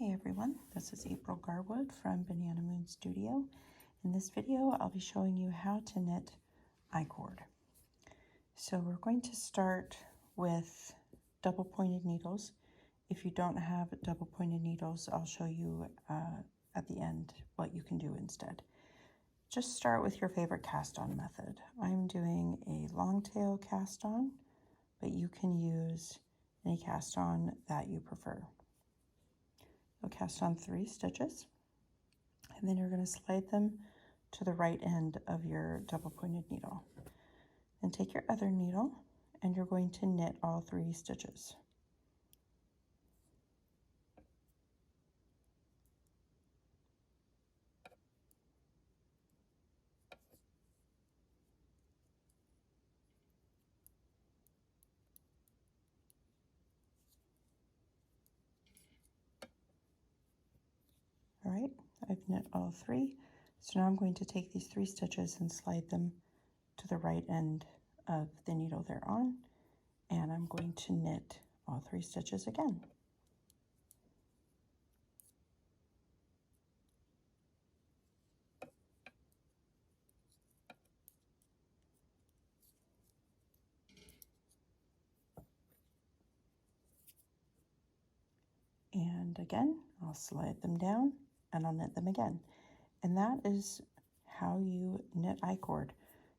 Hey everyone, this is April Garwood from Banana Moon Studio. In this video, I'll be showing you how to knit I-cord. So we're going to start with double pointed needles. If you don't have double pointed needles, I'll show you at the end what you can do instead. Just start with your favorite cast on method. I'm doing a long tail cast on, but you can use any cast on that you prefer. You'll cast on 3 stitches, and then you're going to slide them to the right end of your double pointed needle. Then take your other needle and you're going to knit all 3 stitches. All right, I've knit all 3. So now I'm going to take these 3 stitches and slide them to the right end of the needle they're on, and I'm going to knit all 3 stitches again. And again, I'll slide them down and I'll knit them again. And that is how you knit I-cord.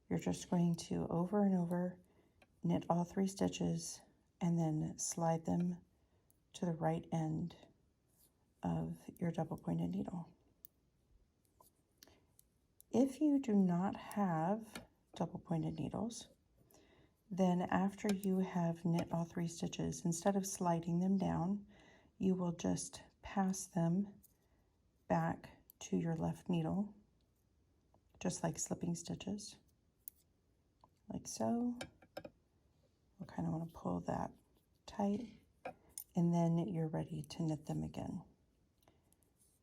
You're just going to over and over knit all 3 stitches and then slide them to the right end of your double pointed needle. If you do not have double pointed needles, then after you have knit all 3 stitches, instead of sliding them down, you will just pass them back to your left needle, just like slipping stitches, like so. We'll kind of want to pull that tight, and then you're ready to knit them again.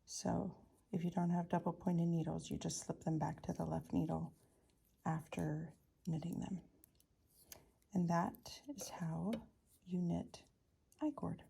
So if you don't have double pointed needles, you just slip them back to the left needle after knitting them. And that is how you knit I-cord.